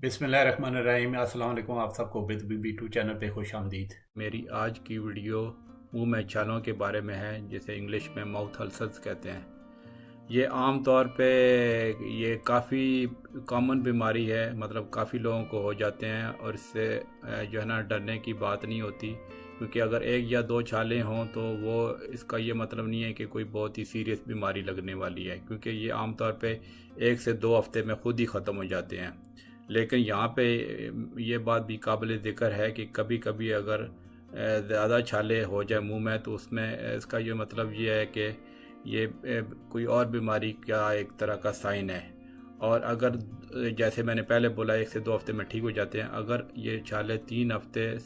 बिस्मिल्लाहिर्रहमानिर्रहीम। अस्सलाम वालेकुम। आप सबको बिद बी टू चैनल पे खुश आमदीद। मेरी आज की वीडियो मुंह में छालों के बारे में है, जिसे इंग्लिश में माउथ अल्सर्स कहते हैं। ये आम तौर पे ये काफ़ी कॉमन बीमारी है, मतलब काफ़ी लोगों को हो जाते हैं और इससे जो है ना डरने की बात नहीं होती, क्योंकि अगर एक या दो छाले हों तो वो इसका ये मतलब नहीं है कि कोई बहुत ही सीरियस बीमारी लगने वाली है, क्योंकि ये आम तौर पे 1 से 2 हफ्ते में खुद ही ख़त्म हो जाते हैं। लेकिन यहाँ पे ये बात भी काबिल ज़िक्र है कि कभी कभी अगर ज़्यादा छाले हो जाए मुंह में, तो उसमें इसका ये मतलब ये है कि ये कोई और बीमारी का एक तरह का साइन है। और अगर जैसे मैंने पहले बोला 1 से 2 हफ्ते में ठीक हो जाते हैं, अगर ये छाले 3 हफ्ते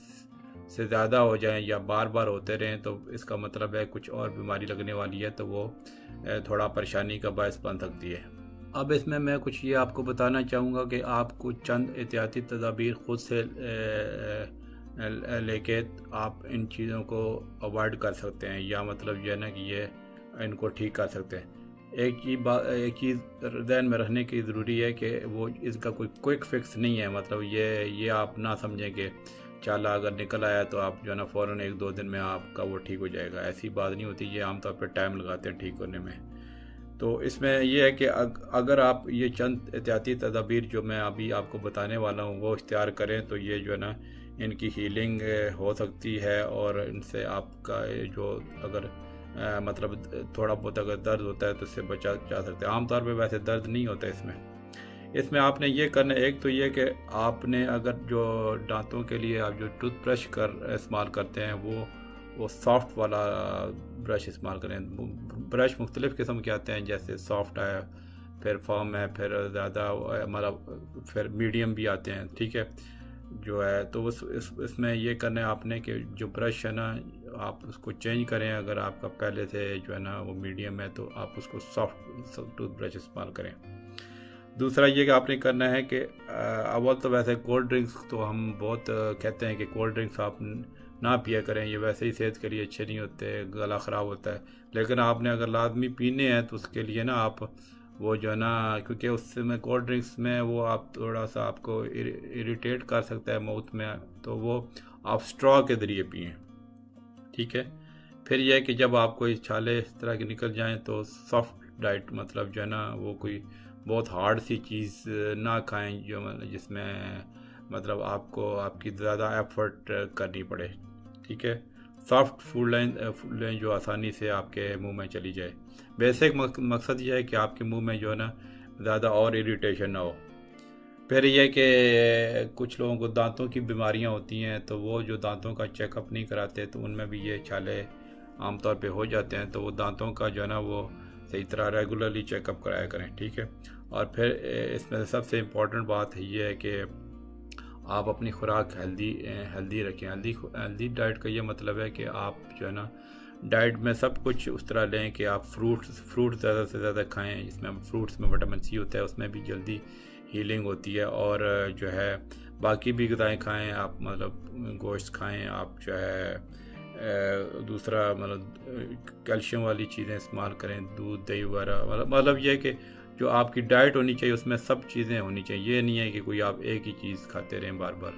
से ज़्यादा हो जाएं या बार बार होते रहें, तो इसका मतलब है कुछ और बीमारी लगने वाली है, तो वो थोड़ा परेशानी का बायस बन सकती है। अब इसमें मैं कुछ ये आपको बताना चाहूँगा कि आपको चंद एहतियाती तदाबीर ख़ुद से लेके आप इन चीज़ों को अवॉइड कर सकते हैं, या मतलब ये ना कि ये इनको ठीक कर सकते हैं। एक चीज़ ध्यान में रखने की ज़रूरी है कि वो इसका कोई क्विक फिक्स नहीं है। मतलब ये आप ना समझें कि चाला अगर निकल आया तो आप जो है ना फ़ौरन 1-2 दिन में आपका वो ठीक हो जाएगा। ऐसी बात नहीं होती। ये आमतौर पर टाइम लगाते हैं ठीक होने में। तो इसमें यह है कि अगर आप ये चंद एहतियाती तदाबीर जो मैं अभी आपको बताने वाला हूँ वो इख्तियार करें, तो ये जो है ना इनकी हीलिंग हो सकती है, और इनसे आपका जो अगर मतलब थोड़ा बहुत अगर दर्द होता है तो इससे बचा जा सकता है। आमतौर पे वैसे दर्द नहीं होता इसमें आपने ये करना, एक तो ये कि आपने अगर जो दांतों के लिए आप जो टूथब्रश इस्तेमाल करते हैं वो सॉफ्ट वाला ब्रश इस्तेमाल करें। ब्रश मुख्तलिफ़ किस्म के आते हैं, जैसे सॉफ्ट है, फिर फर्म है, फिर ज़्यादा मतलब फिर मीडियम भी आते हैं। ठीक है, जो है तो इसमें ये करना है आपने कि जो ब्रश है ना आप उसको चेंज करें। अगर आपका पहले से जो है ना वो मीडियम है तो आप उसको सॉफ्ट टूथ ब्रश इस्तेमाल करें। दूसरा ये कि आपने करना है कि अव्वल तो वैसे कोल्ड ड्रिंक्स तो हम बहुत कहते हैं कि कोल्ड ड्रिंक्स आप ना पिया करें, ये वैसे ही सेहत के लिए अच्छे नहीं होते, गला ख़राब होता है। लेकिन आपने अगर लाजमी पीने हैं तो उसके लिए ना आप वो जो है ना, क्योंकि उसमें कोल्ड ड्रिंक्स में वो आप थोड़ा सा आपको इरिटेट कर सकता है माउथ में, तो वो आप स्ट्रॉ के ज़रिए पिएँ। ठीक है, फिर यह है कि जब आपको इस छाले इस तरह के निकल जाएं तो सॉफ्ट डाइट, मतलब जो है ना वो कोई बहुत हार्ड सी चीज़ ना खाएं जो मतलब जिसमें मतलब आपको आपकी ज़्यादा एफर्ट करनी पड़े। ठीक है, सॉफ्ट फूड लाइन जो आसानी से आपके मुंह में चली जाए। बेसिक मकसद ये है कि आपके मुंह में जो है ना ज़्यादा और इरिटेशन ना हो। फिर यह कि कुछ लोगों को दांतों की बीमारियां होती हैं, तो वो जो दांतों का चेकअप नहीं कराते तो उनमें भी ये छाले आमतौर पे हो जाते हैं। तो वो दांतों का जो है ना वो सही तरह रेगुलरली चेकअप कराया करें। ठीक है, और फिर इसमें सबसे इम्पोर्टेंट बात ये है कि आप अपनी खुराक हेल्दी रखें। हेल्दी डाइट का ये मतलब है कि आप जो है ना डाइट में सब कुछ उस तरह लें कि आप फ्रूट ज़्यादा से ज़्यादा खाएं, जिसमें फ्रूट्स में विटामिन सी होता है, उसमें भी जल्दी हीलिंग होती है। और जो है बाकी भी ग़िज़ाएँ खाएं आप, मतलब गोश्त खाएं आप, जो है दूसरा मतलब कैल्शियम वाली चीज़ें इस्तेमाल करें, दूध दही वगैरह। मतलब ये है कि जो आपकी डाइट होनी चाहिए उसमें सब चीज़ें होनी चाहिए। ये नहीं है कि कोई आप एक ही चीज़ खाते रहें बार बार।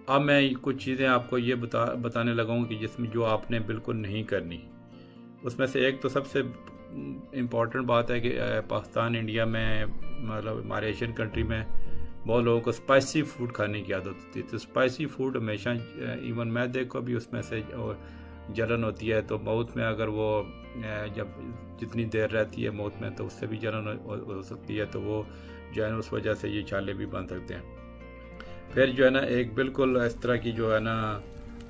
अब मैं कुछ चीज़ें आपको ये बताने लगा हूँ कि जिसमें जो आपने बिल्कुल नहीं करनी। उसमें से एक तो सबसे इम्पॉर्टेंट बात है कि पाकिस्तान इंडिया में, मतलब हमारे एशियन कंट्री में बहुत लोगों को स्पाइसी फूड खाने की आदत होती है। तो स्पाइसी फूड हमेशा, इवन मैदे को भी उसमें से जलन होती है। तो माउथ में अगर वो जब जितनी देर रहती है माउथ में, तो उससे भी जलन हो सकती है। तो वो जो है ना उस वजह से ये छाले भी बन सकते हैं। फिर जो है ना एक बिल्कुल इस तरह की जो है ना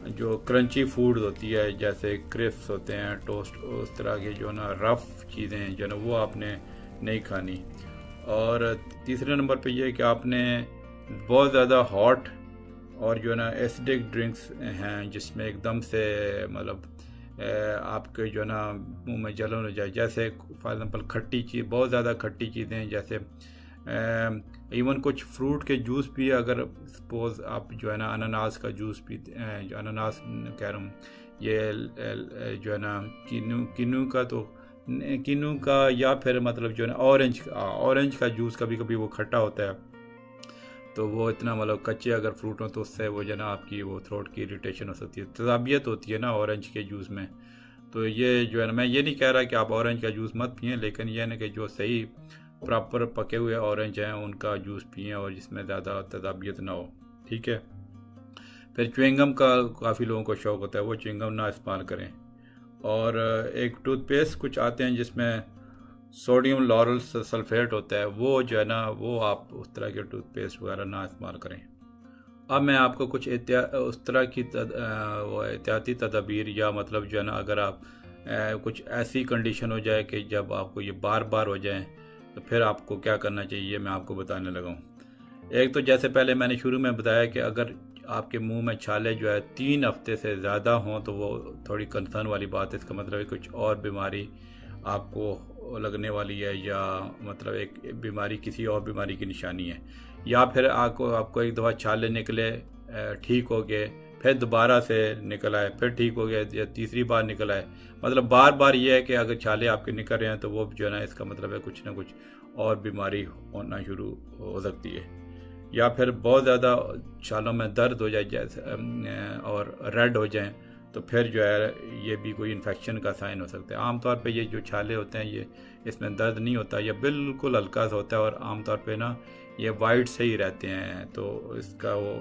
जो क्रंची फूड होती है, जैसे क्रिस्प्स होते हैं, टोस्ट, उस तरह की जो है ना रफ़ चीज़ें जो है ना वो आपने नहीं खानी। और तीसरे नंबर पे ये है कि आपने बहुत ज़्यादा हॉट और जो है ना एसिडिक ड्रिंक्स हैं जिसमें एकदम से मतलब आपके जो है ना मुंह में जलन हो जाए, जैसे फॉर एग्ज़ाम्पल खट्टी चीज़, बहुत ज़्यादा खट्टी चीज़ें, जैसे इवन कुछ फ्रूट के जूस भी, अगर सपोज़ आप जो है ना अनानास का जूस पीते हैं, जो अनानास कह रहा हूँ, ये जो है ना किन्नू का या फिर मतलब जो है ना ऑरेंज का जूस, कभी कभी वो खट्टा होता है। तो वो इतना मतलब कच्चे अगर फ्रूट हो तो उससे वो जो है ना आपकी वो थ्रोट की इरिटेशन हो सकती है, तजाबियत होती है ना ऑरेंज के जूस में। तो ये जो है ना, मैं ये नहीं कह रहा कि आप ऑरेंज का जूस मत पिएं, लेकिन यह ना कि जो सही प्रॉपर पके हुए ऑरेंज हैं उनका जूस पिएं और जिसमें ज़्यादा तजाबियत ना हो, ठीक है। फिर च्युइंगम का काफ़ी लोगों को शौक़ होता है, वो च्युइंगम ना इस्तेमाल करें। और एक टूथपेस्ट कुछ आते हैं जिसमें सोडियम लॉरल सल्फेट होता है, वो जो है ना वो आप उस तरह के टूथपेस्ट वगैरह ना इस्तेमाल करें। अब मैं आपको कुछ उस तरह की वो एहतियाती तदाबीर या मतलब जो है ना, अगर आप कुछ ऐसी कंडीशन हो जाए कि जब आपको ये बार बार हो जाए तो फिर आपको क्या करना चाहिए, मैं आपको बताने लगा हूँ। एक तो जैसे पहले मैंने शुरू में बताया कि अगर आपके मुंह में छाले जो है 3 हफ्ते से ज़्यादा हों तो वो थोड़ी कंसर्न वाली बात है। इसका मतलब है कुछ और बीमारी आपको लगने वाली है, या मतलब एक बीमारी किसी और बीमारी की निशानी है। या फिर आपको एक दफ़ा छाले निकले, ठीक हो गए, फिर दोबारा से निकल आए, फिर ठीक हो गया, या तीसरी बार निकल आए। मतलब बार बार ये है कि अगर छाले आपके निकल रहे हैं तो वो जो है ना, इसका मतलब है कुछ ना कुछ और बीमारी होना शुरू हो सकती है। या फिर बहुत ज़्यादा छालों में दर्द हो जाए जैसे और रेड हो जाएं, तो फिर जो है ये भी कोई इन्फेक्शन का साइन हो सकता है। आमतौर पे ये जो छाले होते हैं ये इसमें दर्द नहीं होता, ये बिल्कुल हल्का सा होता है और आमतौर पे ना ये वाइट से ही रहते हैं, तो इसका वो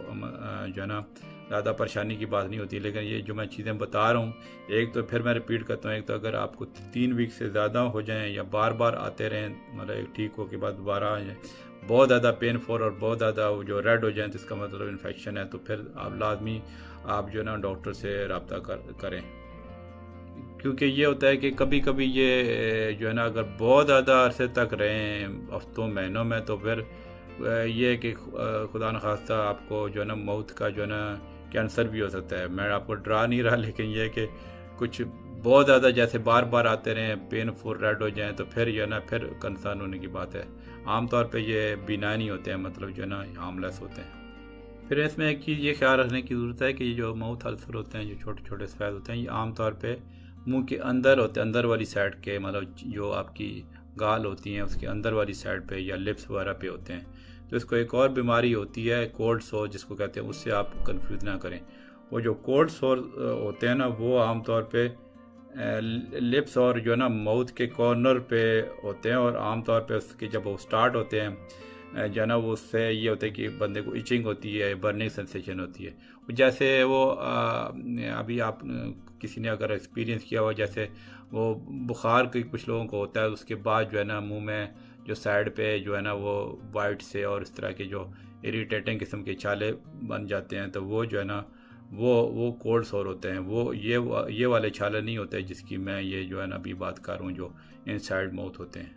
जो है ना ज़्यादा परेशानी की बात नहीं होती। लेकिन ये जो मैं चीज़ें बता रहा हूँ, एक तो फिर मैं रिपीट करता हूँ, एक तो अगर आपको 3 वीक से ज़्यादा हो जाएं या बार बार आते रहें, मतलब एक ठीक हो के बाद दोबारा आ जाए, बहुत ज़्यादा पेनफुल और बहुत ज़्यादा जो रेड हो जाए तो इसका मतलब इन्फेक्शन है, तो फिर आप लाजमी आप जो है ना डॉक्टर से रब्ता करें। क्योंकि ये होता है कि कभी कभी ये जो है ना अगर बहुत ज़्यादा अरसे तक रहें, हफ्तों महीनों में, तो फिर ये है कि खुदा न खास्ता आपको जो है ना मौत का जो है ना कैंसर भी हो सकता है। मैं आपको डरा नहीं रहा, लेकिन ये है कि कुछ बहुत ज़्यादा जैसे बार बार आते रहें, पेनफुल रेड हो जाएं, तो फिर जो है ना फिर कंसर्न होने की बात है। आमतौर पे ये बिना नहीं होते हैं, मतलब जो है ना हार्मलेस होते हैं। फिर इसमें एक चीज़ ये ख्याल रखने की ज़रूरत है कि जो माउथ अल्सर होते हैं, जो छोटे छोटे सफ़ेद होते हैं, ये आमतौर पे मुंह के अंदर होते हैं, अंदर वाली साइड के, मतलब जो आपकी गाल होती हैं उसके अंदर वाली साइड पे या लिप्स वगैरह पे होते हैं। तो इसको एक और बीमारी होती है कोल्ड सोर जिसको कहते हैं, उससे आप कंफ्यूज ना करें। वो जो कोल्ड सोर होते हैं ना, वो आमतौर पे लिप्स और जो है ना माउथ के कॉर्नर पे होते हैं, और आमतौर पे उसके जब वो स्टार्ट होते हैं जो है ना, वो उससे ये होता है कि बंदे को इचिंग होती है, बर्निंग सेंसेशन होती है। जैसे वो अभी आप किसी ने अगर एक्सपीरियंस किया हो, जैसे वो बुखार के कुछ लोगों को होता है, उसके बाद जो है ना मुंह में जो साइड पे जो है ना वो वाइट से और इस तरह के जो इरिटेटिंग किस्म के छाले बन जाते हैं, तो वो जो है ना वो कोल्ड सोर होते हैं। वो ये वाले छाले नहीं होते जिसकी मैं ये जो है ना अभी बात कर रहा हूँ, जो इनसाइड माउथ होते हैं।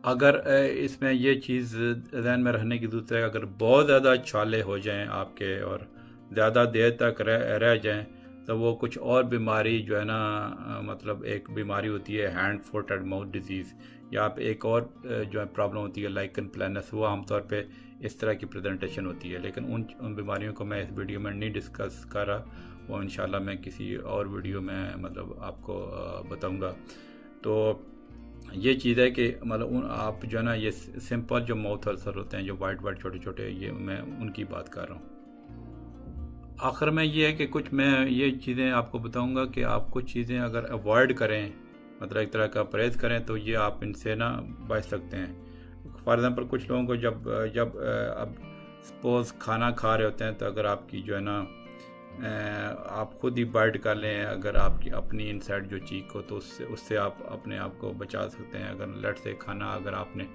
अगर इसमें ये चीज़ ध्यान में रखने की ज़रूरत है, अगर बहुत ज़्यादा छाले हो जाएं आपके और ज़्यादा देर तक रह जाएं, तो वो कुछ और बीमारी जो है ना मतलब एक बीमारी होती है hand foot and mouth disease, या आप एक और जो है प्रॉब्लम होती है लाइकन प्लानस, वो आमतौर पे इस तरह की प्रेजेंटेशन होती है। लेकिन उन बीमारियों को मैं इस वीडियो में नहीं डिस्कस कर रहा, वो इंशाल्लाह मैं किसी और वीडियो में मतलब आपको बताऊंगा। तो ये चीज़ है कि मतलब आप जो है ना ये सिंपल जो माउथ अल्सर होते हैं, जो वाइट छोटे छोटे, ये मैं उनकी बात कर रहा हूँ। आखिर में ये है कि कुछ मैं ये चीज़ें आपको बताऊंगा कि आप कुछ चीज़ें अगर अवॉइड करें, मतलब एक तरह का परहेज़ करें, तो ये आप इनसे ना बच सकते हैं। फॉर एग्ज़ाम्पल कुछ लोगों को जब अब सपोज़ खाना खा रहे होते हैं, तो अगर आपकी जो है ना आप खुद ही बाइट कर लें, अगर आपकी अपनी इनसाइड जो चीक हो, तो उससे आप अपने आप को बचा सकते हैं। अगर लट से खाना अगर आपने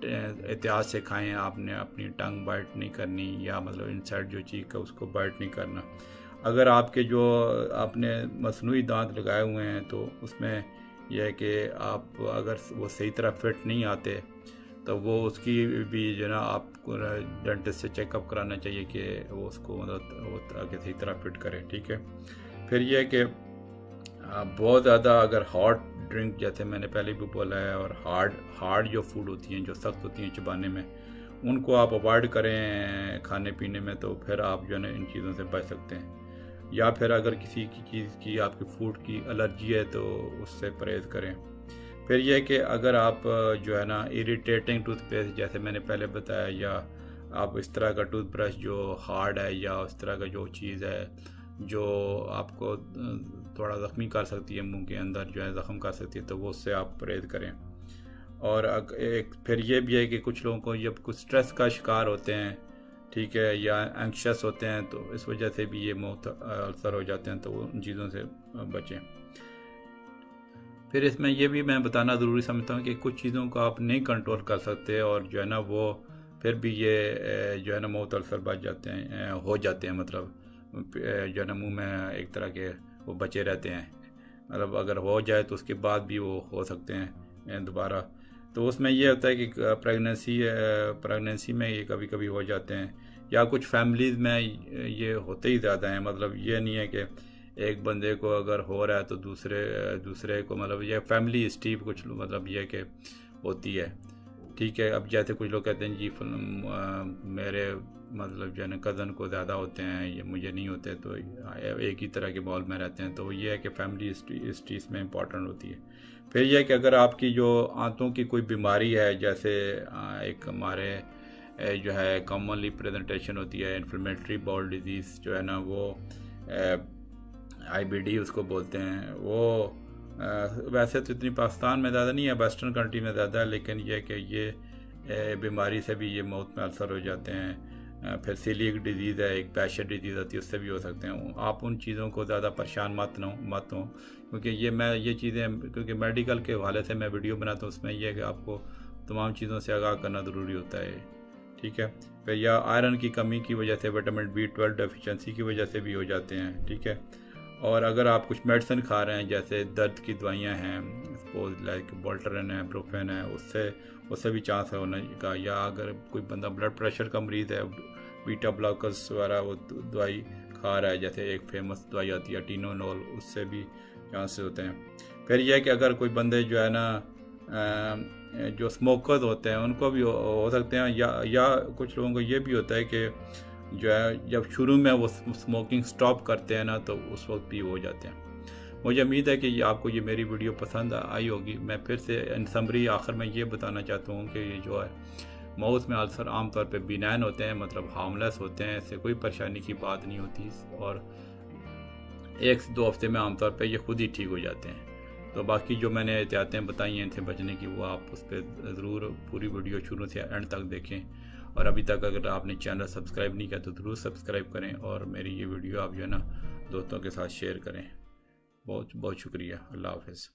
एहतियात से खाएं, आपने अपनी टंग बाइट नहीं करनी, या मतलब इनसाइड जो चीक है उसको बाइट नहीं करना। अगर आपके जो आपने मसनूई दांत लगाए हुए हैं, तो उसमें यह है कि आप अगर वो सही तरह फिट नहीं आते, तो वो उसकी भी जो ना आपको डेंटिस्ट से चेकअप कराना चाहिए कि वो उसको मतलब वो सही तरह फिट करे, ठीक है। फिर यह है कि बहुत ज़्यादा अगर हॉट ड्रिंक, जैसे मैंने पहले भी बोला है, और हार्ड जो फूड होती हैं, जो सख्त होती हैं चबाने में, उनको आप अवॉइड करें खाने पीने में, तो फिर आप जो है ना इन चीज़ों से बच सकते हैं। या फिर अगर किसी की चीज़ की आपकी फूड की एलर्जी है, तो उससे परहेज़ करें। फिर यह कि अगर आप जो है ना इरिटेटिंग टूथपेस्ट, जैसे मैंने पहले बताया, या आप इस तरह का टूथब्रश जो हार्ड है या इस तरह का जो चीज़ है जो आपको थोड़ा ज़ख्मी कर सकती है, मुंह के अंदर जो है ज़ख्म कर सकती है, तो वो उससे आप परहेज़ करें। और एक फिर ये भी है कि कुछ लोगों को जब कुछ स्ट्रेस का शिकार होते हैं, ठीक है, या एंक्शस होते हैं, तो इस वजह से भी ये माउथ अल्सर हो जाते हैं, तो उन चीज़ों से बचें। फिर इसमें ये भी मैं बताना ज़रूरी समझता हूँ कि कुछ चीज़ों को आप नहीं कंट्रोल कर सकते और जो है ना वो फिर भी ये जो है ना माउथ अल्सर बच जाते हैं, हो जाते हैं, मतलब जो है ना मुँह में एक तरह के वो बचे रहते हैं, मतलब अगर हो जाए तो उसके बाद भी वो हो सकते हैं दोबारा। तो उसमें ये होता है कि प्रेगनेंसी में ये कभी कभी हो जाते हैं, या कुछ फैमिलीज़ में ये होते ही ज़्यादा हैं। मतलब ये नहीं है कि एक बंदे को अगर हो रहा है तो दूसरे को, मतलब ये फैमिली हिस्ट्री कुछ मतलब ये कि होती है, ठीक है। अब जैसे कुछ लोग कहते हैं जी मेरे मतलब जो है ना कज़न को ज़्यादा होते हैं, ये मुझे नहीं होते, तो एक ही तरह के माहौल में रहते हैं, तो ये है कि फैमिली हिस्ट्री इसमें इम्पॉर्टेंट होती है। फिर यह है कि अगर आपकी जो आंतों की कोई बीमारी है, जैसे एक हमारे जो है कॉमनली प्रेजेंटेशन होती है इन्फ्लेमेटरी बाउल डिजीज़ जो है ना, वो IBD उसको बोलते हैं। वो वैसे तो इतनी पाकिस्तान में ज़्यादा नहीं है, वेस्टर्न कंट्री में ज़्यादा है, लेकिन यह कि ये बीमारी से भी ये माउथ में अल्सर हो जाते हैं। फिर सीलिक डिजीज़ है, एक पैशर डिजीज़ होती है, उससे भी हो सकते हैं। आप उन चीज़ों को ज़्यादा परेशान मत हो, क्योंकि ये चीज़ें, क्योंकि मेडिकल के हवाले से मैं वीडियो बनाता हूँ, उसमें यह है कि आपको तमाम चीज़ों से आगाह करना ज़रूरी होता है, ठीक है। फिर या आयरन की कमी की वजह से, विटामिन B12 डेफिशिएंसी की वजह से भी हो जाते हैं, ठीक है। और अगर आप कुछ मेडिसिन खा रहे हैं, जैसे दर्द की दवाइयाँ हैं, सपोज लाइक वोल्टारेन है, ब्रुफेन है, उससे भी चांस है होने का। या अगर कोई बंदा ब्लड प्रेशर का मरीज़ है, बीटा ब्लॉकर्स वगैरह वो दवाई खा रहा है, जैसे एक फेमस दवाई आती है टीनोनोल, उससे भी चांसेस होते हैं। फिर यह कि अगर कोई बंदे जो है ना जो स्मोकर्स होते हैं उनको भी हो सकते हैं, या कुछ लोगों को ये भी होता है कि जो है जब शुरू में वो स्मोकिंग स्टॉप करते हैं ना, तो उस वक्त भी हो जाते हैं। मुझे उम्मीद है कि आपको ये मेरी वीडियो पसंद आई होगी। मैं फिर से इन समरी आखिर में ये बताना चाहता हूँ कि ये जो है माउथ में अल्सर आमतौर पे बिनाइन होते हैं, मतलब हार्मलेस होते हैं, इससे कोई परेशानी की बात नहीं होती, और 1 से 2 हफ्ते में आमतौर पे ये खुद ही ठीक हो जाते हैं। तो बाकी जो मैंने एहतियातें बताई हैं इनसे बचने की, वो आप उस पर ज़रूर पूरी वीडियो शुरू से एंड तक देखें। और अभी तक अगर आपने चैनल सब्सक्राइब नहीं किया तो ज़रूर सब्सक्राइब करें, और मेरी ये वीडियो आप जो है ना दोस्तों के साथ शेयर करें। बहुत बहुत शुक्रिया। अल्लाह हाफ़िज़।